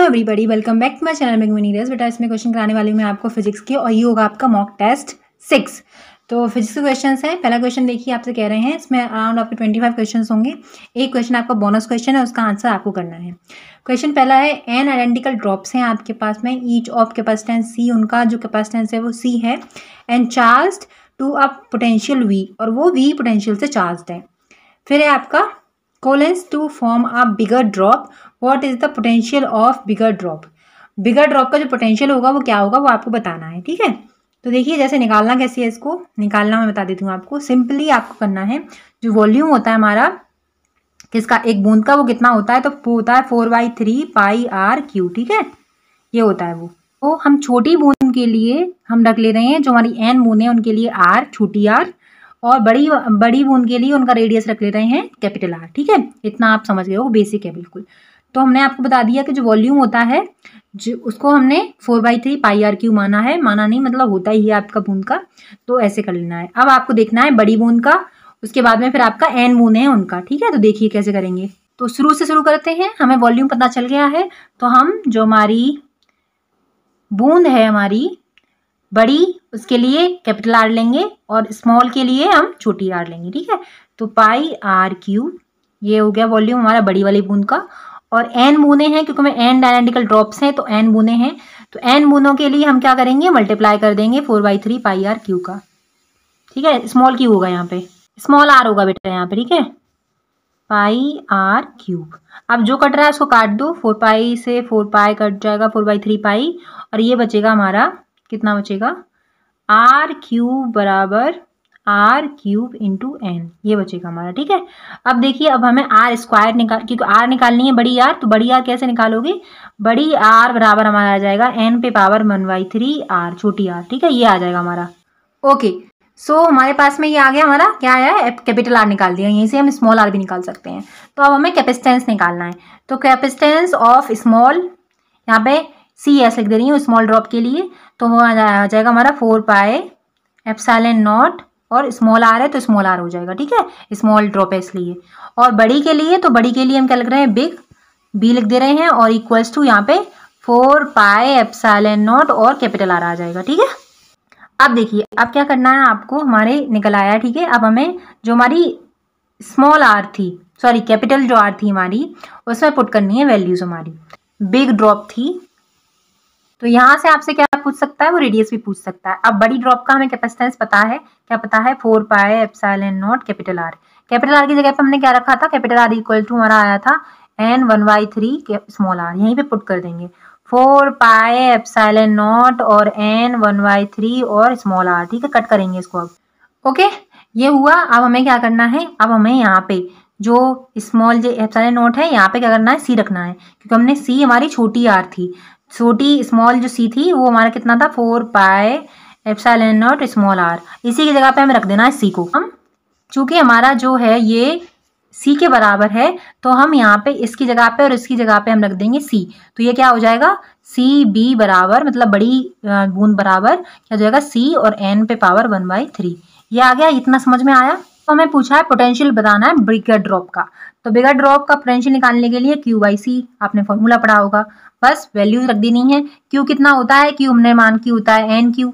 Everybody, welcome back to my channel make money race. बेटा इसमें question कराने वाली हूँ मैं आपको फिजिक्स के, और ये होगा आपका मॉक टेस्ट 6। तो फिजिक्स के क्वेश्चन है। पहला क्वेश्चन देखिए, आपसे कह रहे हैं इसमें अराउंड आपके 25 क्वेश्चन होंगे। एक क्वेश्चन आपका बोनस क्वेश्चन है, उसका आंसर आपको करना है। क्वेश्चन पहला है, एन आइडेंटिकल ड्रॉप्स हैं आपके पास में, ईच ऑफ कैपेसिटेंस सी, उनका जो कैपेसिटेंस है वो सी है, and charged to a potential V, और वो वी पोटेंशियल से चार्ज्ड है। फिर है आपका coalesce to form a bigger drop, what is the potential of bigger drop. Bigger drop का जो पोटेंशियल होगा वो क्या होगा, वो आपको बताना है। ठीक है, तो देखिए जैसे निकालना कैसे है, इसको निकालना मैं बता देती हूँ आपको। सिंपली आपको करना है, जो वॉल्यूम होता है हमारा किसका, एक बूंद का, वो कितना होता है, तो वो होता है 4/3 पाई आर क्यू। ठीक है, ये होता है वो। तो हम छोटी बूंद के लिए हम रख ले रहे हैं, जो हमारी एन बूंद है उनके लिए आर, छोटी आर, और बड़ी बूंद के लिए उनका रेडियस रख ले रहे हैं कैपिटल आर। ठीक है, इतना आप समझ गए हो, बेसिक है बिल्कुल। तो हमने आपको बता दिया कि जो वॉल्यूम होता है जो उसको हमने 4/3 पाई आर क्यू माना है, माना नहीं मतलब होता ही है आपका बूंद का, तो ऐसे कर लेना है। अब आपको देखना है बड़ी बूंद का, उसके बाद में फिर आपका एन बूंद है उनका। ठीक है, तो देखिए कैसे करेंगे। तो शुरू से शुरू करते हैं। हमें वॉल्यूम पता चल गया है, तो हम जो हमारी बूंद है हमारी बड़ी, उसके लिए कैपिटल आर लेंगे, और स्मॉल के लिए हम छोटी आर लेंगे। ठीक है, तो पाई आर क्यू, ये हो गया वॉल्यूम हमारा बड़ी वाली बूंद का। और एन बूंदें हैं, क्योंकि में एन आइडेंटिकल ड्रॉप्स हैं, तो एन बूंदें हैं, तो एन बूंदों के लिए हम क्या करेंगे, मल्टीप्लाई कर देंगे 4/3 पाई आर क्यू का। ठीक है, स्मॉल क्यू होगा यहाँ पे, स्मॉल आर होगा बेटा यहाँ पे। ठीक है, पाई आर क्यूब। अब जो कट रहा है उसको काट दो, 4 पाई से 4 पाई कट जाएगा, 4/3 पाई, और ये बचेगा हमारा, कितना बचेगा, आर क्यूब बराबर आर क्यूब इंटू एन, ये बचेगा हमारा। ठीक है, अब देखिए, अब हमें आर स्क्वायर क्योंकि आर निकालनी है बड़ी आर, तो बड़ी आर कैसे निकालोगे, बड़ी आर बराबर हमारा आ जाएगा एन पे पावर 1/3 आर, छोटी आर। ठीक है, ये आ जाएगा हमारा। ओके, सो हमारे पास में ये आ गया हमारा, क्या आया, कैपिटल आर निकाल दिया, यहीं से हम स्मॉल आर भी निकाल सकते हैं। तो अब हमें कैपेसिटेंस निकालना है, तो कैपेसिटेंस ऑफ स्मॉल, यहाँ पे सी एस लिख दे रही हूँ स्मॉल ड्रॉप के लिए, तो वो आ जाएगा हमारा 4 पाई एप्सिलॉन नॉट, और स्मॉल आर है तो स्मॉल आर हो जाएगा। ठीक है, स्मॉल ड्रॉप है इसलिए। और बड़ी के लिए, तो बड़ी के लिए हम क्या लिख रहे हैं, बिग बी लिख दे रहे हैं, और इक्वल्स टू यहाँ पे 4 पाई एप्सिलॉन नॉट, और कैपिटल आर आ जाएगा। ठीक है, अब देखिए, अब क्या करना है आपको, हमारे निकल आया। ठीक है, अब हमें जो हमारी स्मॉल आर थी, सॉरी कैपिटल जो आर थी हमारी, उसमें पुट करनी है वैल्यूज। हमारी बिग ड्रॉप थी, तो यहाँ से आपसे क्या पूछ सकता है, वो रेडियस भी पूछ सकता है। अब बड़ी ड्रॉप का हमें कैपेसिटेंस पता है, क्या पता है, 4 pi epsilon not capital R. Capital R की जगह पे हमने क्या रखा था, कैपिटल आर इक्वल टू हमारा आया था एन 1/3 स्मॉल आर, यहीं पे पुट कर देंगे 4 पाई एप्सिलॉन नॉट और एन 1/3 और स्मॉल आर। ठीक है, कट करेंगे इसको अब। ओके, ये हुआ। अब हमें क्या करना है, अब हमें यहाँ पे जो स्मॉल जो एप्सिलॉन नॉट है, यहाँ पे क्या करना है, सी रखना है, क्योंकि हमने सी हमारी छोटी आर थी, छोटी स्मॉल जो सी थी वो हमारा कितना था, 4 pi epsilon nought small R. इसी की जगह पे हमें रख देना है सी को। हम चूंकि हमारा जो है ये सी के बराबर है, तो हम यहाँ पे इसकी जगह पे और इसकी जगह पे हम रख देंगे सी। तो ये क्या हो जाएगा, सी बी बराबर, मतलब बड़ी बूंद बराबर क्या हो जाएगा, सी और एन पे पावर 1/3। ये आ गया, इतना समझ में आया। तो हमें पूछा है पोटेंशियल बताना है बिगर ड्रॉप का, तो बिगर ड्रॉप का पोटेंशियल निकालने के लिए Q/C, आपने फॉर्मूला पढ़ा होगा, बस वैल्यूज रख देनी है। Q कितना होता है, Q हमने मान Q होता है NQ।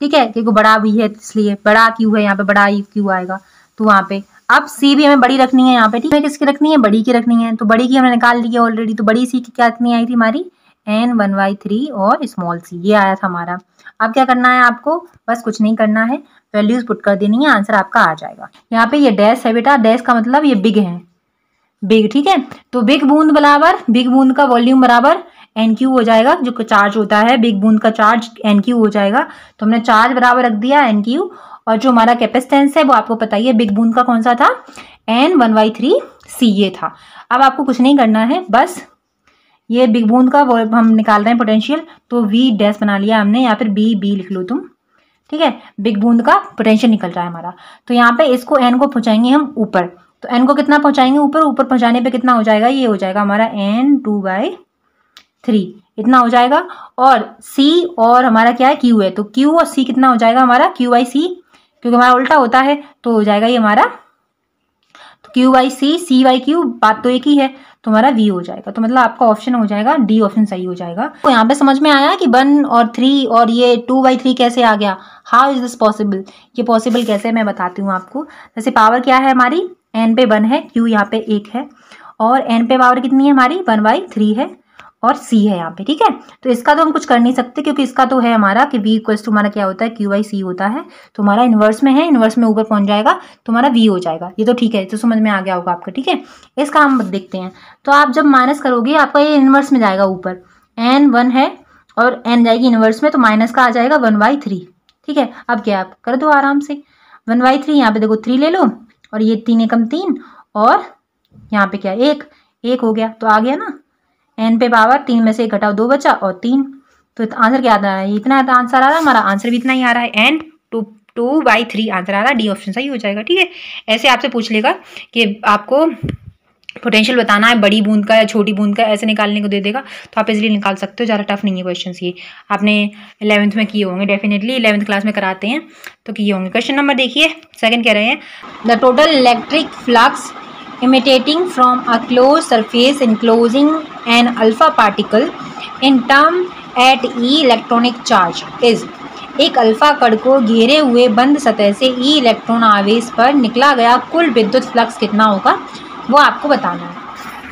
ठीक है, क्योंकि बड़ा भी है इसलिए बड़ा Q है, यहाँ पे बड़ा Q आएगा, तो वहाँ पे अब C भी हमें बड़ी रखनी है यहाँ पे। ठीक है, किसकी रखनी है, बड़ी की रखनी है, तो बड़ी की हमने निकाल ली है ऑलरेडी, तो बड़ी C की क्या कितनी आई थी हमारी, N 1/3 और स्मॉल c, ये आया था हमारा। अब क्या करना है आपको, बस कुछ नहीं करना है, वैल्यूज पुट कर देनी है, आंसर आपका आ जाएगा। यहाँ पे ये डैश है बेटा, डैश का मतलब ये बिग है, बिग। ठीक है, तो बिग बूंद बराबर, बिग बूंद का वॉल्यूम बराबर NQ हो जाएगा, जो चार्ज होता है बिग बूंद का चार्ज NQ हो जाएगा। तो हमने चार्ज बराबर रख दिया NQ, और जो हमारा कैपेसिटेंस है वो आपको पता ही है, बिग बूंद का कौन सा था, N 1/3 C ये था। अब आपको कुछ नहीं करना है, बस ये बिग बूंद का हम निकाल रहे हैं पोटेंशियल, तो V डैश बना लिया हमने, या फिर B लिख लो तुम। ठीक है, बिग बूंद का पोटेंशियल निकल रहा है हमारा, तो यहाँ पे इसको N को पहुंचाएंगे हम ऊपर, तो N को कितना पहुंचाएंगे ऊपर, ऊपर पहुंचाने पे कितना हो जाएगा, ये हो जाएगा हमारा N 2/3, इतना हो जाएगा। और C और हमारा क्या है, Q है, तो Q और C कितना हो जाएगा हमारा, Q/C, क्योंकि हमारा उल्टा होता है, तो हो जाएगा ये हमारा Q/C, C/Q, बात तो एक ही है, तो हमारा वी हो जाएगा। तो मतलब आपका ऑप्शन हो जाएगा डी ऑप्शन सही हो जाएगा। तो यहाँ पे समझ में आया कि 1 और 3 और ये 2/3 कैसे आ गया, हाउ इज दिस पॉसिबल, ये पॉसिबल कैसे, मैं बताती हूँ आपको। जैसे पावर क्या है हमारी, n पे 1 है, q यहाँ पे 1 है, और n पे पावर कितनी है हमारी 1/3 है, और c है यहाँ पे, ठीक है। तो इसका तो हम कुछ कर नहीं सकते क्योंकि इसका तो है हमारा कि v इक्वल्स टू हमारा क्या होता है q/c होता है। तो हमारा इन्वर्स में है, इन्वर्स में ऊपर पहुंच जाएगा तो हमारा v हो जाएगा। ये तो ठीक है, तो समझ में आ गया होगा आपका, ठीक है। इसका हम देखते हैं। तो आप जब माइनस करोगे आपका ये इन्वर्स में जाएगा, ऊपर n 1 है और n जाएगी इन्वर्स में, तो माइनस का आ जाएगा 1/3, ठीक है। अब क्या आप कर दो आराम से 1/3, यहाँ पे देखो 3 ले लो और ये 3 एकम 3 और यहाँ पे क्या 1 हो गया, तो आ गया ना। n पे पावर 3 में से 1 घटाओ 2 बचा और 3, तो आंसर क्या आ रहा है, इतना आंसर आ रहा है, हमारा आंसर भी इतना ही आ रहा है, n 2/3 आंसर आ रहा है, डी ऑप्शन सही हो जाएगा, ठीक है। ऐसे आपसे पूछ लेगा कि आपको पोटेंशियल बताना है बड़ी बूंद का या छोटी बूंद का, ऐसे निकालने को दे देगा तो आप इजीली निकाल सकते हो, ज़्यादा टफ नहीं है क्वेश्चन ये। आपने 11th में किए होंगे, डेफिनेटली 11th क्लास में कराते हैं तो किए होंगे। क्वेश्चन नंबर देखिए, सेकंड कह रहे हैं the total electric flux emanating from a closed surface enclosing an alpha particle in term at E electronic charge is, एक अल्फा कण को घेरे हुए बंद सतह से E इलेक्ट्रॉन आवेश पर निकला गया कुल विद्युत फ्लक्स कितना होगा, वो आपको बताना है।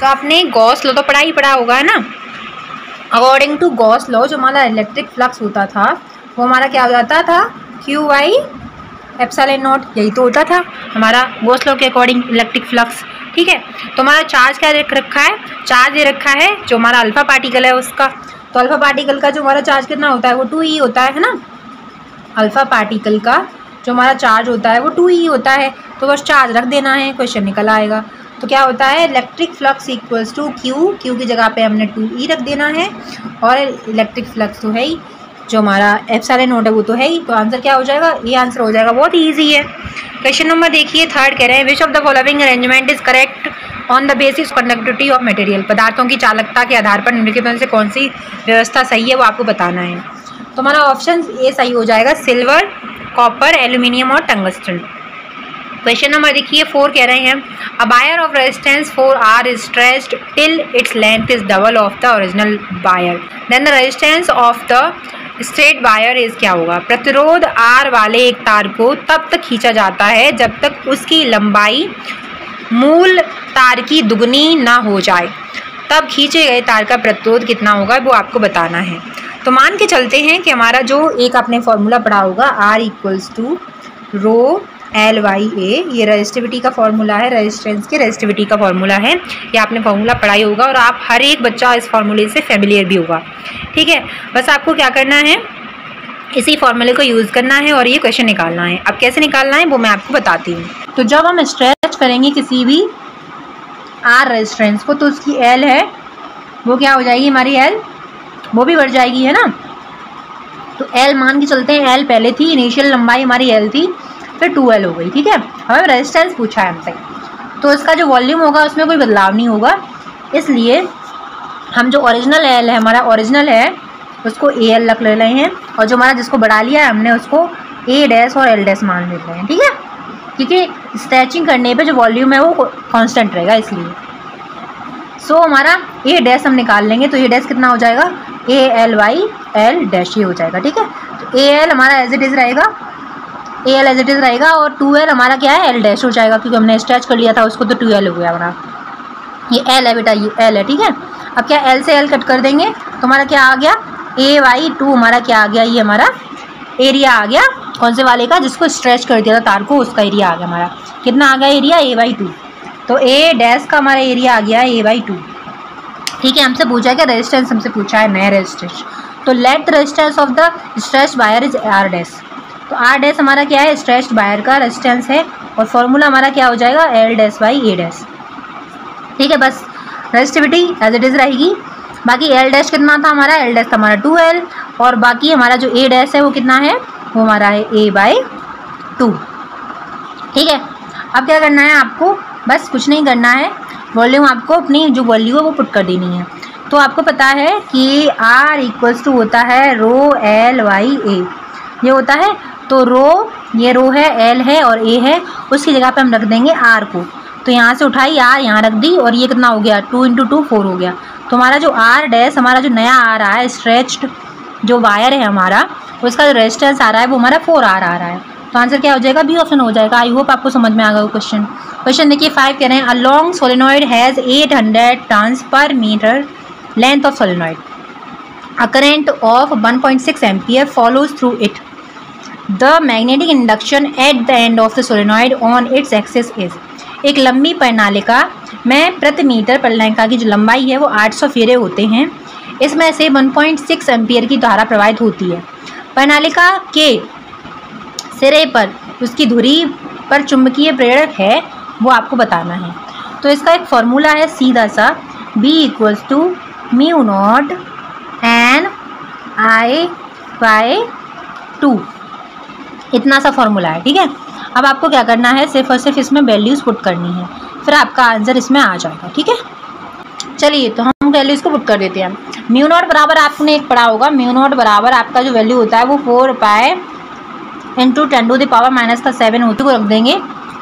तो आपने गॉस लॉ तो पढ़ा होगा है ना। अकॉर्डिंग टू गॉस लॉ जो हमारा इलेक्ट्रिक फ्लक्स होता था वो हमारा क्या हो जाता था, Q/ε0, यही तो होता था हमारा गॉस लॉ के अकॉर्डिंग इलेक्ट्रिक फ्लक्स, ठीक है। तो हमारा चार्ज क्या रखा है, चार्ज ये रखा है जो हमारा अल्फा पार्टिकल है उसका, तो अल्फा पार्टिकल का जो हमारा चार्ज कितना होता है वो 2e होता है ना। अल्फा पार्टिकल का जो हमारा चार्ज होता है वो 2e होता है, तो बस चार्ज रख देना है, क्वेश्चन निकल आएगा। तो क्या होता है, electric flux equals to Q की जगह पे हमने 2e रख देना है, और इलेक्ट्रिक फ्लक्स तो है ही, जो हमारा ε0 है वो तो है ही, तो आंसर क्या हो जाएगा, ये आंसर हो जाएगा। बहुत ईजी है। क्वेश्चन नंबर देखिए, थर्ड कह रहे हैं विच of the following arrangement is correct on the basis conductivity of material, पदार्थों की चालकता के आधार पर निम्नलिखित में से कौन सी व्यवस्था सही है वो आपको बताना है। तो हमारा ऑप्शन ए सही हो जाएगा, सिल्वर, कॉपर, एल्यूमिनियम और टंगस्टन। क्वेश्चन नंबर देखिए 4 कह रहे हैं a wire of resistance 4R is stretched till its length is double of the original wire, then the resistance of the straight wire is, क्या होगा, प्रतिरोध R वाले एक तार को तब तक खींचा जाता है जब तक उसकी लंबाई मूल तार की दुगनी ना हो जाए, तब खींचे गए तार का प्रतिरोध कितना होगा वो आपको बताना है। तो मान के चलते हैं कि हमारा जो एक आपने फॉर्मूला पढ़ा होगा R इक्वल्स टू ρL/A, ये रेजिस्टिविटी का फॉर्मूला है, रेजिस्टेंस की रेजिस्टिविटी का फॉर्मूला है, ये आपने फॉर्मूला पढ़ाई होगा और आप हर एक बच्चा इस फॉर्मूले से फेमिलियर भी होगा, ठीक है। बस आपको क्या करना है, इसी फॉर्मूले को यूज़ करना है और ये क्वेश्चन निकालना है। अब कैसे निकालना है वो मैं आपको बताती हूँ। तो जब हम स्ट्रेच करेंगे किसी भी R रेजिस्टेंस को तो उसकी L है वो क्या हो जाएगी हमारी L, वो भी बढ़ जाएगी है ना। तो L मान के चलते हैं, L पहले थी, इनिशियल लंबाई हमारी L थी, फिर 2L हो गई, ठीक है। हमें रेजिस्टेंस पूछा है हमसे, तो इसका जो वॉल्यूम होगा उसमें कोई बदलाव नहीं होगा, इसलिए हम जो ओरिजिनल L है, हमारा ओरिजिनल है, उसको AL रख ले रहे हैं, और जो हमारा जिसको बढ़ा लिया है हमने उसको A' और L' मान ले रहे हैं, ठीक है, क्योंकि स्ट्रेचिंग करने पे जो वॉल्यूम है वो कांस्टेंट रहेगा इसलिए। सो हमारा A' हम निकाल लेंगे, तो A' कितना हो जाएगा, AL/L' ये हो जाएगा, ठीक है। तो AL हमारा एज इट इज़ रहेगा, AL एज इट इज़ रहेगा, और 2L हमारा क्या है, L' हो जाएगा, क्योंकि हमने स्ट्रेच कर लिया था उसको, तो 2L हो गया हमारा। ये L है बेटा, ये L है, ठीक है। अब क्या L से L कट कर देंगे तो हमारा क्या आ गया, A/2 हमारा क्या आ गया, ये हमारा एरिया आ गया, कौन से वाले का, जिसको स्ट्रेच कर दिया था तार को, उसका एरिया आ गया हमारा। कितना आ गया एरिया, A/2, तो A' का हमारा एरिया आ गया A/2, ठीक है। हमसे पूछा है कि रेजिस्टेंस हमसे पूछा है, नया रेजिस्टेंस, तो let resistance of the stretch wire is R', तो R' हमारा क्या है, स्ट्रेच्ड वायर का रेजिस्टेंस है, और फॉर्मूला हमारा क्या हो जाएगा, L'/A', ठीक है। बस रेजिस्टिविटी एज इट इज़ रहेगी। बाकी L' कितना था हमारा, L' था हमारा 2L, और बाकी हमारा जो A' है वो कितना है, वो हमारा है A/2, ठीक है। अब क्या करना है आपको, बस कुछ नहीं करना है, वॉल्यूम आपको अपनी जो वैल्यू है वो पुट कर देनी है। तो आपको पता है कि R इक्वल्स टू होता है ρL/A, ये होता है, तो रो, ये रो है, L है और A है, उसकी जगह पे हम रख देंगे R को, तो यहाँ से उठाई आर, यहाँ रख दी और ये कितना हो गया 2 × 2 4 हो गया। तो हमारा जो आर डैश हमारा जो नया आ रहा है स्ट्रेच्ड जो वायर है हमारा, उसका जो रेजिस्टेंस आ रहा है वो हमारा 4R आ रहा है। तो आंसर क्या हो जाएगा, बी ऑप्शन हो जाएगा। आई होप आपको समझ में आ गया वो क्वेश्चन। क्वेश्चन देखिए 5 कह रहे हैं, a long solenoid has 800 turns per metre length of solenoid, a current of 1.6 ampere follows through it, the magnetic induction at the end of the solenoid on its axis is. एक लंबी प्रणालिका में प्रति metre प्रणालिका की जो लंबाई है वो 800 फेरे होते हैं, इसमें से 1.6 एम्पियर की धारा प्रवाहित होती है। प्रणालिका के सिरे पर उसकी धुरी पर चुंबकीय प्रेरक है वो आपको बताना है। तो इसका एक फॉर्मूला है सीधा सा, B = μ0 Ni/2, इतना सा फॉर्मूला है, ठीक है। अब आपको क्या करना है, सिर्फ और सिर्फ इसमें वैल्यूज़ पुट करनी है, फिर आपका आंसर इसमें आ जाएगा, ठीक है। चलिए तो हम वैल्यूज़ को पुट कर देते हैं। μ0 बराबर आपने एक पढ़ा होगा, μ0 बराबर आपका जो वैल्यू होता है वो 4π × 10⁻⁷ होते को रख देंगे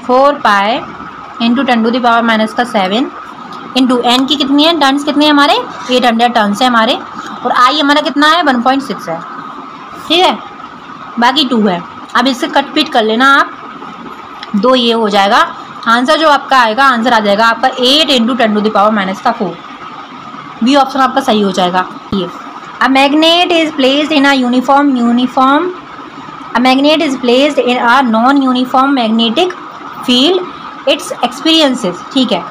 4π × 10⁻⁷ इंटू n की कितनी है, टर्न्स कितनी है हमारे 800 टर्न्स है हमारे, और i हमारा कितना है 1.6 है, ठीक है, बाकी 2 है। अब इससे कट पीट कर लेना आप, 2 ये हो जाएगा। आंसर जो आपका आएगा, आंसर आ जाएगा आपका 8 × 10⁻⁴। बी ऑप्शन आपका सही हो जाएगा। ये a magnet is placed in a magnet is placed in a non uniform magnetic field it's experiences, ठीक है।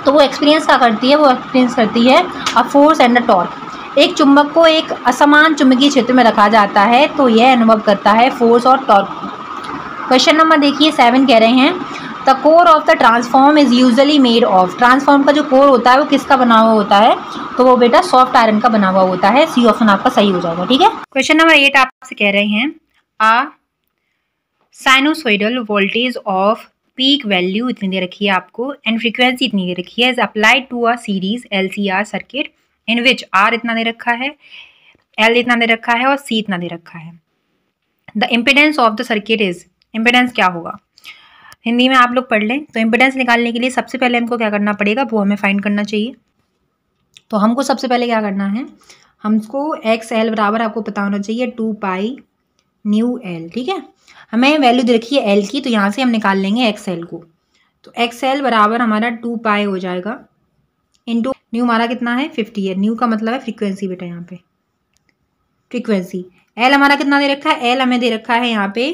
तो वो एक्सपीरियंस क्या करती है, वो एक्सपीरियंस करती है a force and a torque. एक चुंबक को एक असमान चुंबकीय क्षेत्र में रखा जाता है तो यह अनुभव करता है फोर्स और टॉर्क। क्वेश्चन नंबर देखिए 7 कह रहे हैं, the core of the transform is usually made of. Transform का जो कोर होता है वो किसका बना हुआ होता है, तो वो बेटा सॉफ्ट आयरन का बना हुआ होता है। सी ऑप्शन आपका सही हो जाएगा, ठीक है। क्वेश्चन नंबर 8 आपसे कह रहे हैं, a sinusoidal voltage of peak value इतनी दे रखी है आपको एंड फ्रीक्वेंसी इतनी दे रखी है, is applied to a series LCR circuit in which R इतना दे रखा है, L इतना दे रखा है और C इतना दे रखा है। The impedance of the circuit is, impedance क्या होगा, हिंदी में आप लोग पढ़ लें। तो इम्पिडेंस निकालने के लिए सबसे पहले हमको क्या करना पड़ेगा, वो हमें फाइंड करना चाहिए। तो हमको सबसे पहले क्या करना है, हमको XL बराबर आपको पता होना चाहिए 2π μL, ठीक है। हमें वैल्यू दे रखी है L की, तो यहाँ से हम निकाल लेंगे XL को। तो XL बराबर हमारा 2π हो जाएगा इंटू न्यू हमारा कितना है 50 है, न्यू का मतलब है फ्रीक्वेंसी बेटा, यहाँ पे फ्रीक्वेंसी। L हमारा कितना दे रखा है, L हमें दे रखा है यहाँ पे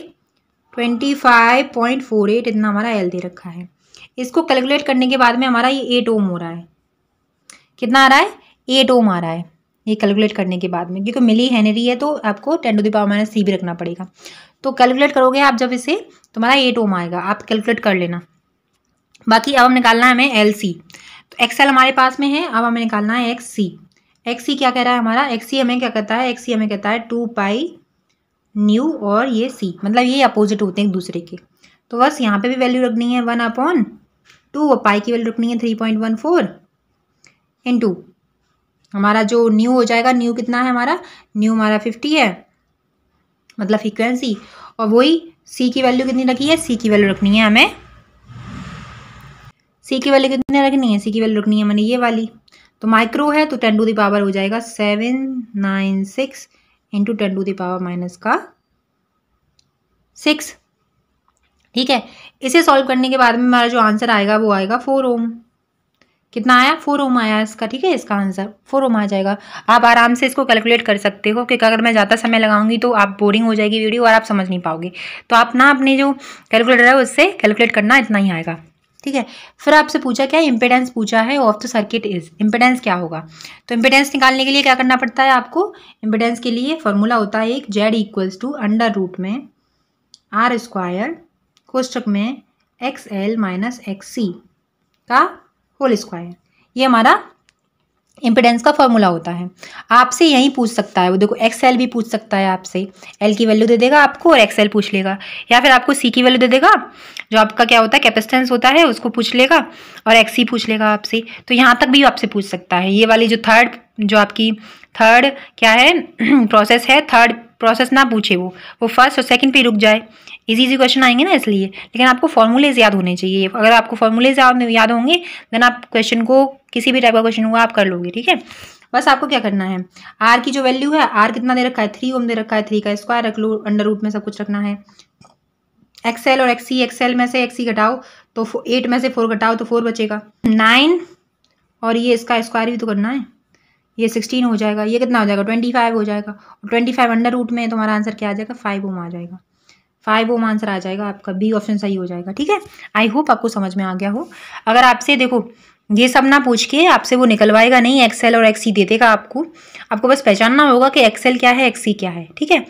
25.48, इतना हमारा L दे रखा है। इसको कैलकुलेट करने के बाद में हमारा ये 8 ओम हो रहा है, कितना आ रहा है 8 ओम आ रहा है ये कैलकुलेट करने के बाद में, क्योंकि मिली हेनरी है तो आपको 10⁻³ भी रखना पड़ेगा। तो कैलकुलेट करोगे आप जब इसे, तुम्हारा 8 ओम आएगा, आप कैलकुलेट कर लेना। बाकी अब हम निकालना है हमें LC। तो XL हमारे पास में है, अब हमें निकालना है XC। XC क्या कह रहा है हमारा, XC हमें क्या कहता है, XC हमें कहता है 2π न्यू और ये C, मतलब ये अपोजिट होते हैं एक दूसरे के। तो बस यहाँ पे भी वैल्यू रखनी है 1/2 और पाई की वैल्यू रखनी है 3.14 इंटू हमारा जो न्यू हो जाएगा, न्यू कितना है हमारा, न्यू हमारा 50 है, मतलब फ्रीक्वेंसी, और वही C की वैल्यू कितनी रखी है, C की वैल्यू रखनी है हमें, C की वैल्यू कितनी रखनी है, C की वैल्यू रखनी है मैंने ये वाली। तो माइक्रो है तो 10⁻⁴ हो जाएगा 796 इंटू 10⁻⁶, ठीक है। इसे सॉल्व करने के बाद में हमारा जो आंसर आएगा वो आएगा 4 ओम। कितना आया, 4 ओम आया इसका, ठीक है। इसका आंसर 4 ओम आ जाएगा। आप आराम से इसको कैलकुलेट कर सकते हो, क्योंकि अगर मैं ज़्यादा समय लगाऊंगी तो आप बोरिंग हो जाएगी वीडियो और आप समझ नहीं पाओगे। तो आप ना अपने जो कैलकुलेटर है उससे कैलकुलेट करना, इतना ही आएगा, ठीक है। फिर आपसे पूछा क्या, इम्पिडेंस पूछा है of the circuit is, impedance क्या होगा। तो इम्पिडेंस निकालने के लिए क्या करना पड़ता है आपको, इम्पिडेंस के लिए फॉर्मूला होता है एक, Z = अंडर रूट में R² कोष्टक में XL - XC का होल स्क्वायर, ये हमारा इम्पिडेंस का फॉर्मूला होता है। आपसे यही पूछ सकता है वो, देखो XL भी पूछ सकता है आपसे, L की वैल्यू दे देगा आपको और XL पूछ लेगा, या फिर आपको C की वैल्यू दे देगा, जो आपका क्या होता है कैपेसिटेंस होता है उसको पूछ लेगा, और XC पूछ लेगा आपसे। तो यहाँ तक भी आपसे पूछ सकता है। ये वाली जो थर्ड, जो आपकी थर्ड क्या है प्रोसेस है, थर्ड प्रोसेस ना पूछे वो फर्स्ट और सेकंड पे रुक जाए, इजी क्वेश्चन आएंगे ना इसलिए। लेकिन आपको फॉर्मूलेज याद होने चाहिए। अगर आपको फॉर्मूलेज याद होंगे देन आप क्वेश्चन को, किसी भी टाइप का क्वेश्चन हुआ आप कर लोगे, ठीक है। बस आपको क्या करना है, आर की जो वैल्यू है, आर कितना दे रखा है 3 ओम दे रखा है, 3 का स्क्वायर रख लो, अंडर रूट में सब कुछ रखना है। एक्सएल और एक्सी, एक्सएल में से एक्सी घटाओ तो 8 में से 4 घटाओ तो 4 बचेगा, 9 और ये इसका स्क्वायर भी तो करना है, ये 16 हो जाएगा, ये कितना हो जाएगा 25 हो जाएगा, और 25 अंडर रूट में तुम्हारा आंसर क्या आ जाएगा 5 ओम आ जाएगा, 5 ओम आंसर आ जाएगा आपका, बी ऑप्शन सही हो जाएगा, ठीक है। आई होप आपको समझ में आ गया हो। अगर आपसे देखो ये सब ना पूछ के आपसे वो निकलवाएगा नहीं, एक्सएल और एक्सी दे देगा आपको बस पहचानना होगा कि एक्सएल क्या है एक्सी क्या है, ठीक है।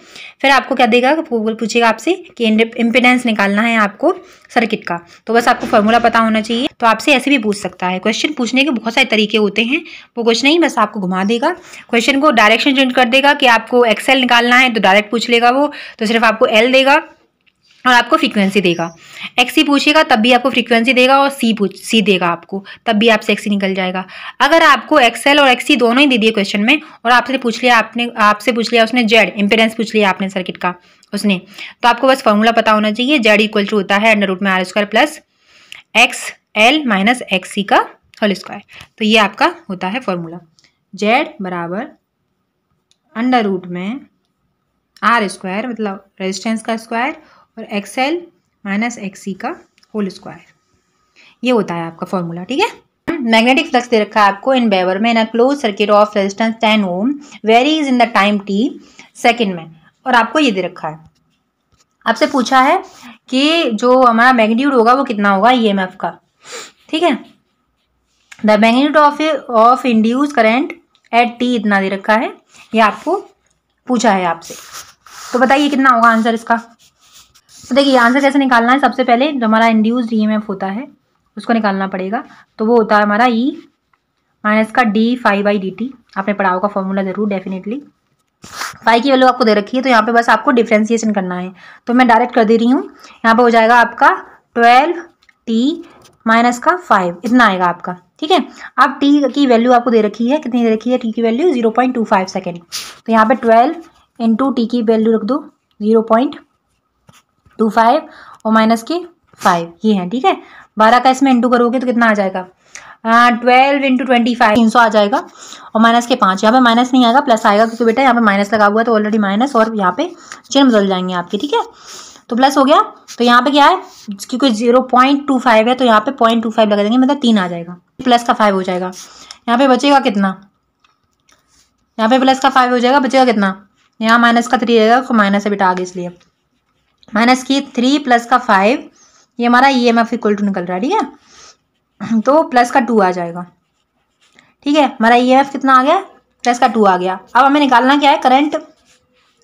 फिर आपको क्या देगा, पूछेगा आपसे कि इम्पीडेंस निकालना है आपको सर्किट का, तो बस आपको फॉर्मूला पता होना चाहिए। तो आपसे ऐसे भी पूछ सकता है, क्वेश्चन पूछने के बहुत सारे तरीके होते हैं, वो कुछ नहीं बस आपको घुमा देगा, क्वेश्चन को डायरेक्शन चेंज कर देगा कि आपको एक्सएल निकालना है तो डायरेक्ट पूछ लेगा वो, तो सिर्फ आपको एल देगा और आपको फ्रीक्वेंसी देगा। एक्सी पूछेगा तब भी आपको फ्रीक्वेंसी देगा, और सी देगा आपको तब भी आपसे एक्सी निकल जाएगा। अगर आपको एक्सएल और एक्सी दोनों ही दे दिए क्वेश्चन में और आपसे पूछ लिया उसने जेड इम्पीडेंस पूछ लिया आपने सर्किट का उसने, तो आपको बस फॉर्मूला पता होना चाहिए, जेड इक्वल टू होता है अंडर रूट में R square plus X L minus XC का होल स्क्वायर। तो ये आपका होता है फॉर्मूला, जेड बराबर अंडर रूट में आर स्क्वायर मतलब रेजिस्टेंस का स्क्वायर और एक्सएल माइनस एक्सी का होल स्क्वायर, ये होता है आपका फॉर्मूला, ठीक है। मैग्नेटिक फ्लक्स दे रखा है आपको इन वेबर में, in a closed circuit of resistance 10 ohm varies in the time t second में, और आपको ये दे रखा है, आपसे पूछा है कि जो हमारा मैग्नीट्यूड होगा वो कितना होगा ईएमएफ का, ठीक है। The magnitude of induce current eight t इतना दे रखा है, ये आपको पूछा है आपसे, तो बताइए कितना होगा आंसर इसका। तो देखिए आंसर कैसे निकालना है, सबसे पहले जो हमारा इंड्यूस्ड ईएमएफ होता है उसको निकालना पड़ेगा, तो वो होता है हमारा ई माइनस का D phi by D T, आपने पढ़ा होगा फॉर्मूला जरूर डेफिनेटली। फाई की वैल्यू आपको दे रखी है तो यहाँ पे बस आपको डिफ्रेंसिएशन करना है, तो मैं डायरेक्ट कर दे रही हूँ, यहाँ पे हो जाएगा आपका 12t माइनस का 5 इतना आएगा आपका, ठीक है। अब t की वैल्यू आपको दे रखी है, कितनी दे रखी है, t की वैल्यू 0.25 सेकेंड, तो यहाँ पे 12 इंटू टी की वैल्यू रख दो 0.25 और माइनस के 5 ये है, ठीक है। 12 का इसमें इंटू करोगे तो कितना आ जाएगा 12 इंटू 25 300 आ जाएगा, और माइनस के 5, यहाँ पे माइनस नहीं आएगा प्लस आएगा क्योंकि बेटा यहाँ पे माइनस लगा हुआ है तो ऑलरेडी माइनस, और यहाँ पे चिन्ह बदल जाएंगे आपके, ठीक है। तो प्लस हो गया, तो यहाँ पे क्या है क्योंकि 0.25 है तो यहाँ पे 0.25 लगा देंगे, मतलब 3 आ जाएगा, प्लस का 5 हो जाएगा, यहाँ पे बचेगा कितना, यहाँ पे प्लस का 5 हो जाएगा, बचेगा कितना, यहाँ माइनस का 3 रहेगा, तो माइनस है बेटा आगे इसलिए माइनस की 3 प्लस का 5, ये हमारा ईएमएफ इक्वल टू निकल रहा है, ठीक है। तो प्लस का 2 आ जाएगा, ठीक है, हमारा ईएमएफ कितना आ गया प्लस का 2 आ गया। अब हमें निकालना क्या है, करंट,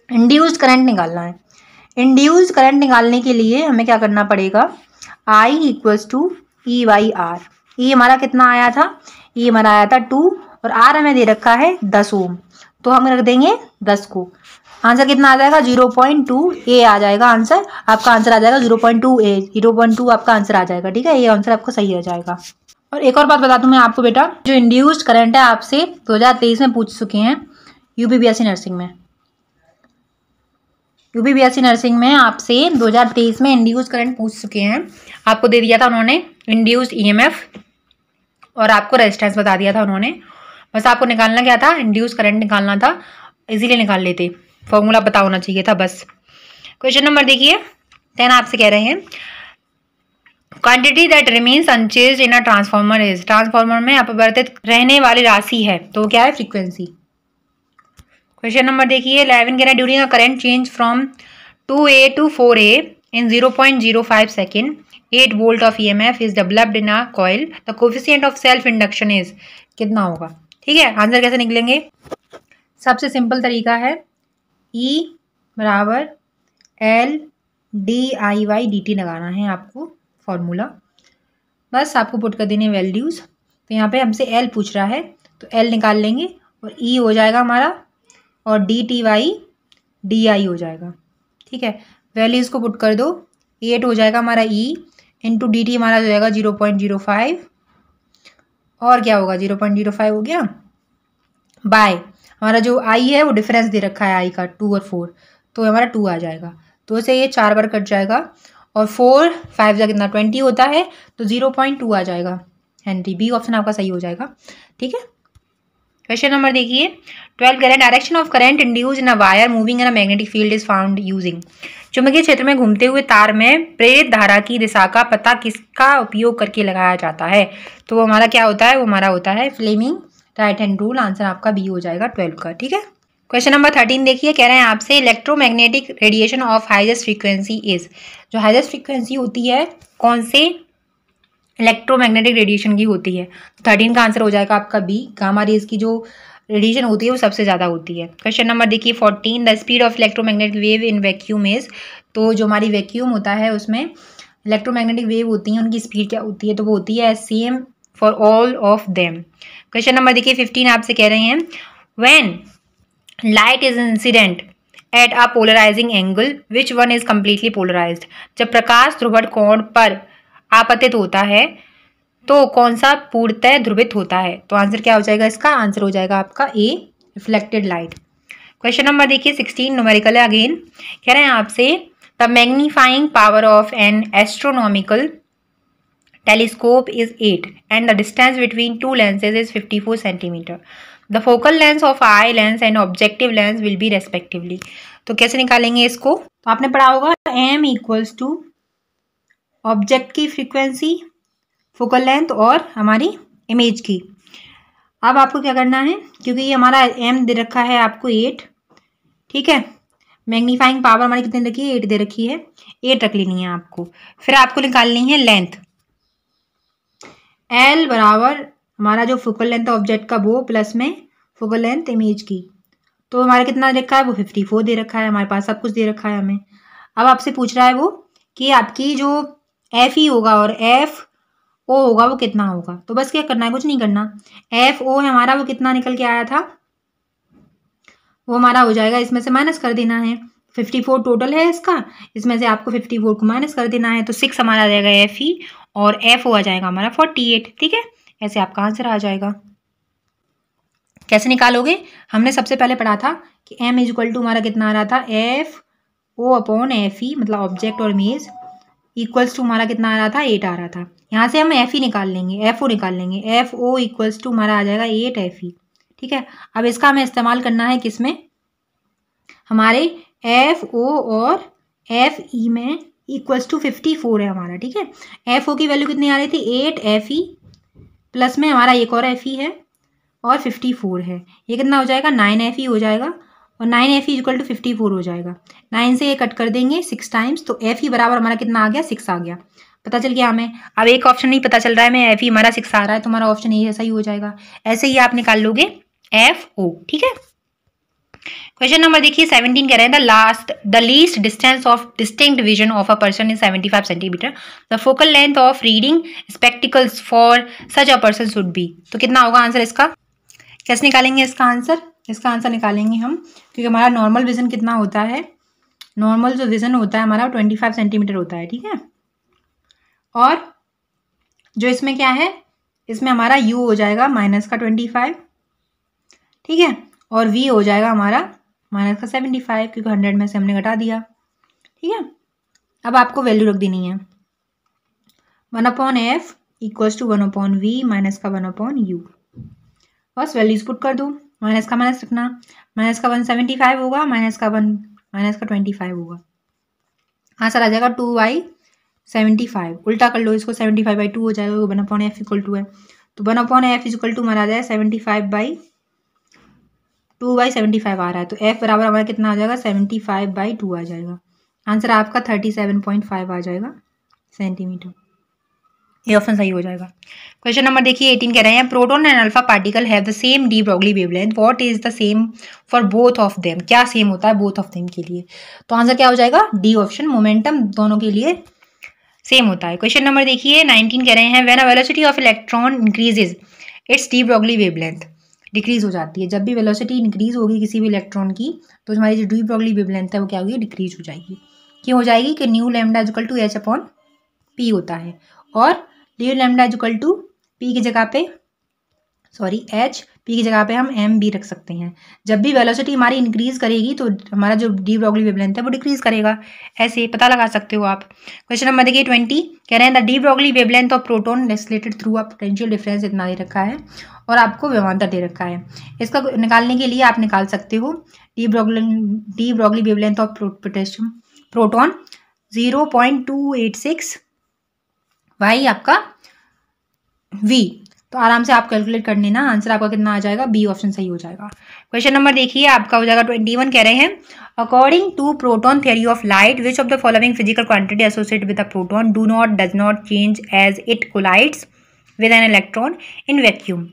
इंड्यूस्ड करंट निकालना है। इंड्यूस्ड करंट निकालने के लिए हमें क्या करना पड़ेगा, I equals to E by R, E हमारा कितना आया था, ई हमारा आया था 2 और आर हमें दे रखा है 10 ओम, तो हम रख देंगे 10 को, आंसर कितना आ जाएगा 0.2 ए आ जाएगा आंसर, आपका आंसर आ जाएगा 0.2 ए, 0.2 आपका आंसर आ जाएगा, ठीक है, ये आंसर आपको सही आ जाएगा। और एक और बात बता दूं मैं आपको बेटा, जो इंड्यूस्ड करंट है आपसे 2023 में पूछ चुके हैं यूपीबीएससी नर्सिंग में, यूपीबीएससी नर्सिंग में आपसे 2023 में इंड्यूस्ड करंट पूछ चुके हैं, आपको दे दिया था उन्होंने इंड्यूस्ड ईएमएफ और आपको रेजिस्टेंस बता दिया था उन्होंने, बस आपको निकालना क्या था, इंड्यूस्ड करंट निकालना था, इजीली निकाल लेते, फॉर्मूला पता होना चाहिए था बस। क्वेश्चन नंबर देखिए 10 आपसे कह रहे हैं quantity that remains unchanged in a transformer is, transformer में अपरिवर्तित रहने वाली राशि है तो क्या है, फ्रीक्वेंसी। क्वेश्चन नंबर देखिए 11 कह रहा है during a current change from 2A to 4A in 0.05 second 8 volt of EMF is developed in a coil, the coefficient of self induction is, कितना होगा, ठीक है। आंसर कैसे निकलेंगे, सबसे सिंपल तरीका है E बराबर L D I Y D T लगाना है आपको फॉर्मूला, बस आपको पुट कर देने वैल्यूज़, तो यहाँ पे हमसे L पूछ रहा है तो L निकाल लेंगे और E हो जाएगा हमारा और D T Y D I हो जाएगा, ठीक है, वैल्यूज़ को पुट कर दो, 8 हो जाएगा हमारा E इंटू डी टी हमारा हो जाएगा 0.05 और क्या होगा 0.05 हो गया बाय हमारा जो आई है वो डिफरेंस दे रखा है आई का 2 और 4, तो हमारा 2 आ जाएगा। तो से ये 4 बार कट जाएगा और 4 5 जा कितना 20 होता है, तो 0.2 आ जाएगा हेनरी। बी ऑप्शन आपका सही हो जाएगा। ठीक है, क्वेश्चन नंबर देखिए 12 current direction of current induce in a wire moving in a magnetic field is found using. चुंबकीय क्षेत्र में घूमते हुए तार में प्रेरित धारा की दिशा का पता किसका उपयोग करके लगाया जाता है? तो वो हमारा क्या होता है? वो हमारा होता है Fleming right hand rule. Answer आपका बी हो जाएगा 12 का। ठीक है, क्वेश्चन नंबर 13 देखिए, कह रहे हैं आपसे electromagnetic radiation of highest frequency is. जो हाईएस्ट फ्रीक्वेंसी होती है कौन से इलेक्ट्रोमैग्नेटिक रेडिएशन की होती है? 13 का आंसर हो जाएगा आपका बी। गामा रेज की जो रेडिएशन होती है वो सबसे ज़्यादा होती है। क्वेश्चन नंबर देखिए 14, the speed of electromagnetic wave in vacuum is. तो जो हमारी वैक्यूम होता है उसमें इलेक्ट्रोमैग्नेटिक वेव होती हैं, उनकी स्पीड क्या होती है? तो वो होती है same for all of them. Question number देखिए 15 आपसे कह रहे हैं when light is incident at a polarising angle which one is completely polarised. जब प्रकाश ध्रुवण कोण पर आपतित होता है तो कौन सा पूर्णतः ध्रुवित होता है? तो आंसर क्या हो जाएगा इसका? आंसर हो जाएगा आपका ए, रिफ्लेक्टेड लाइट। क्वेश्चन नंबर देखिए 16 न्यूमेरिकल है अगेन। कह रहे हैं आपसे the magnifying power of N astronomical telescope is 8 and the distance between two lenses is 54 centimetre. The focal lens of eye lens and objective lens will be respectively. तो कैसे निकालेंगे इसको? तो आपने पढ़ा होगा एम इक्वल्स टू ऑब्जेक्ट की frequency, focal length और हमारी इमेज की। अब आपको क्या करना है, क्योंकि ये हमारा एम दे रखा है आपको 8, ठीक है, मैग्नीफाइंग पावर हमारी कितनी रखी है? 8 दे रखी है, 8 रख लेनी है आपको। फिर आपको निकालनी है लेंथ, एल बराबर हमारा जो फोकल लेंथ ऑब्जेक्ट का वो प्लस में फोकल लेंथ इमेज की। तो हमारा कितना रखा है? वो 54 दे रखा है, हमारे पास सब कुछ दे रखा है हमें। अब आपसे पूछ रहा है वो कि आपकी जो एफ ई होगा और एफ ओ होगा वो कितना होगा। तो बस क्या करना है, कुछ नहीं करना। एफ ओ है हमारा, वो कितना निकल के आया था? वो हमारा हो जाएगा, इसमें से माइनस कर देना है। 54 टोटल है इसका, इसमें से आपको 54 को माइनस कर देना है। तो 6 हमारा आ जाएगा एफ ई और एफ ओ आ जाएगा हमारा 48। ठीक है, ऐसे आपका आंसर आ जाएगा। कैसे निकालोगे? हमने सबसे पहले पढ़ा था कि एम इज इक्वल टू हमारा कितना आ रहा था? F O upon F E, मतलब ऑब्जेक्ट और इमेज, इक्वल्स टू हमारा कितना आ रहा था? 8 आ रहा था। यहाँ से हम एफ ई निकाल लेंगे, एफ ओ निकाल लेंगे। एफ ओ इक्वल्स टू हमारा आ जाएगा 8 एफ ई। ठीक है, अब इसका हमें इस्तेमाल करना है किसमें? हमारे एफ ओ और एफ ई में इक्वल्स टू 54 है हमारा। ठीक है, एफ ओ की वैल्यू कितनी आ रही थी? 8 एफ ई प्लस में हमारा एक और एफ ई है और 54 है। ये कितना हो जाएगा? 9 एफ ई हो जाएगा और 9 एफ ई इक्वल टू 54 हो जाएगा। 9 से ये कट कर देंगे 6 टाइम्स, तो एफ ई बराबर हमारा कितना आ गया? 6 आ गया। पता चल गया हमें। अब एक ऑप्शन नहीं पता चल रहा है हमें, एफ ई हमारा 6 आ रहा है, तो हमारा ऑप्शन ए ऐसा ही हो जाएगा। ऐसे ही आप निकाल लोगे एफ ओ। ठीक है, क्वेश्चन नंबर देखिए 17 कह रहे हैं the least distance of distinct vision of a person is 75 centimetre. The focal length of reading spectacles for such a person should be. तो कितना होगा आंसर इसका? कैसे निकालेंगे इसका आंसर? इसका आंसर निकालेंगे हम, क्योंकि हमारा नॉर्मल विजन कितना होता है? नॉर्मल जो विजन होता है हमारा 25 सेंटीमीटर होता है। ठीक है, और जो इसमें क्या है, इसमें हमारा यू हो जाएगा माइनस का 25, ठीक है, और वी हो जाएगा हमारा माइनस का 75, क्योंकि 100 में से हमने घटा दिया। ठीक है, अब आपको वैल्यू रख देनी है 1/f equals to 1/v minus का 1/u। बस वैल्यूज पुट कर दो, माइनस का माइनस रखना, माइनस का 175 होगा, माइनस का 25 होगा। आंसर आ जाएगा 2/75। उल्टा कर लो इसको, 75/2 हो जाएगा, 1/f इक्वल टू है, तो 1/f इक्वल टू हमारा आ जाएगा 75/2/75 आ रहा है, तो f बराबर हमारा कितना आ जाएगा? 75/2 आ जाएगा। आंसर आपका 37.5 आ जाएगा सेंटीमीटर। ये ऑप्शन सही हो जाएगा। क्वेश्चन नंबर देखिए 18 कह रहे हैं proton and alpha particle have the same D Broglie wavelength, what is the same for both of them. क्या सेम होता है बोथ ऑफ देम के लिए? तो आंसर क्या हो जाएगा? डी ऑप्शन, मोमेंटम दोनों के लिए सेम होता है। क्वेश्चन नंबर देखिए 19 कह रहे हैं when a velocity of electron increases it's D Broglie wavelength decrease हो जाती है। जब भी वेलोसिटी इंक्रीज होगी किसी भी इलेक्ट्रॉन की, तो हमारी जो डी ब्रॉगली वेवलेंथ है वो क्या होगी? डिक्रीज हो जाएगी। क्यों हो जाएगी? कि new lambda equal to H upon P होता है, और D lambda equal to P की जगह पे एच, पी की जगह पे हम एम बी रख सकते हैं। जब भी वेलोसिटी हमारी इंक्रीज करेगी तो हमारा जो डी ब्रॉगली वेवलेंथ है वो डिक्रीज करेगा। ऐसे पता लगा सकते हो आप। क्वेश्चन नंबर देखिए 20, कह रहे हैं the de Broglie wavelength of proton accelerated through a potential difference इतना दे रखा है और आपको विभवांतर दे रखा है। इसका निकालने के लिए आप निकाल सकते हो de Broglie wavelength of proton 0.286 Y आपका वी। तो आराम से आप कैलकुलेट कर लेना, आंसर आपका कितना आ जाएगा, बी ऑप्शन सही हो जाएगा। क्वेश्चन नंबर देखिए आपका हो जाएगा 21, कह रहे हैं according to proton theory of light which of the following physical quantity associated with a proton does not change as it collides with an electron in vacuum.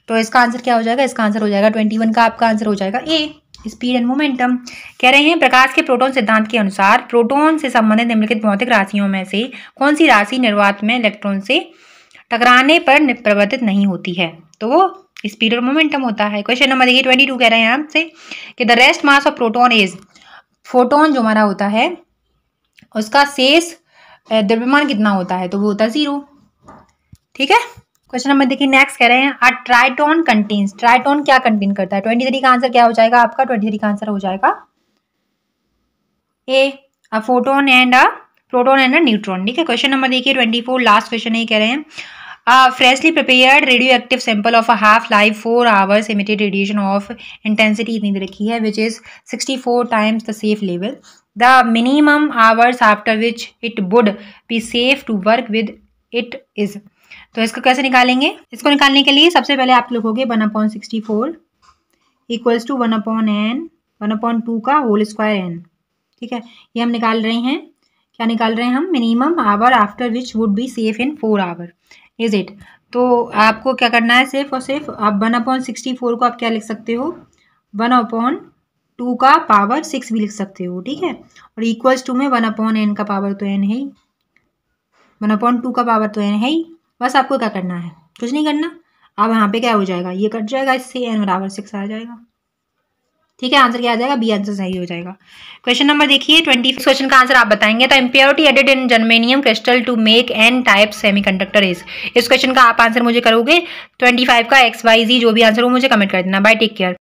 तो इसका आंसर क्या हो जाएगा, इसका आंसर हो जाएगा 21 का आपका आंसर हो जाएगा ए, स्पीड एंड मोमेंटम। कह रहे हैं प्रकाश के प्रोटॉन सिद्धांत के अनुसार प्रोटॉन से संबंधित निम्नलिखित भौतिक राशियों में से कौन सी राशि निर्वात में इलेक्ट्रॉन से टकराने पर परिवर्तित नहीं होती है, तो वो स्पीड और मोमेंटम होता है। क्वेश्चन नंबर देखिए 22, कह रहे हैं आपसे कि the rest mass of proton is, photon जो हमारा होता है उसका शेष द्रव्यमान कितना होता है, तो वो होता है 0। ठीक है। क्वेश्चन नंबर देखिए नेक्स्ट, कह रहे हैं अ ट्राइटॉन कंटेन्स, ट्राइटॉन क्या कंटेन करता है, 23 का आंसर क्या हो जाएगा आपका, 23 का आंसर हो जाएगा A, a photon and a proton and a neutron. ठीक है। क्वेश्चन नंबर देखिए 24, लास्ट क्वेश्चन है, कह रहे हैं freshly prepared radioactive sample of a half life 4 hours emitted radiation of intensity इतनी दे रखी है which is 64 times the safe level, the minimum hours after which it would be safe to work with it is. तो इसको कैसे निकालेंगे, इसको निकालने के लिए सबसे पहले आप लिखोगे 1/64 इक्वल्स टू 1/n 1/2 का होल स्क्वायर n। ठीक है। ये हम निकाल रहे हैं, क्या निकाल रहे हैं हम, minimum hour after which would be safe in 4 our is it. तो आपको क्या करना है, सिर्फ और सिर्फ आप 1/64 को आप क्या लिख सकते हो, 1/2 का पावर 6 भी लिख सकते हो। ठीक है। और इक्वल्स टू में 1/n का पावर तो n है ही, 1/2 का पावर तो n है ही। बस आपको क्या करना है, कुछ नहीं करना। अब यहाँ पे क्या हो जाएगा, ये कट जाएगा, इससे n बराबर 6 आ जाएगा। ठीक है। आंसर क्या आ जाएगा, बी आंसर सही हो जाएगा। क्वेश्चन नंबर देखिए 20 क्वेश्चन का आंसर आप बताएंगे। तो impurity added in germanium crystal to make N type semiconductor is. इस क्वेश्चन का आप आंसर मुझे करोगे 25 का XYZ जो भी आंसर हो मुझे कमेंट कर देना। Bye, take care.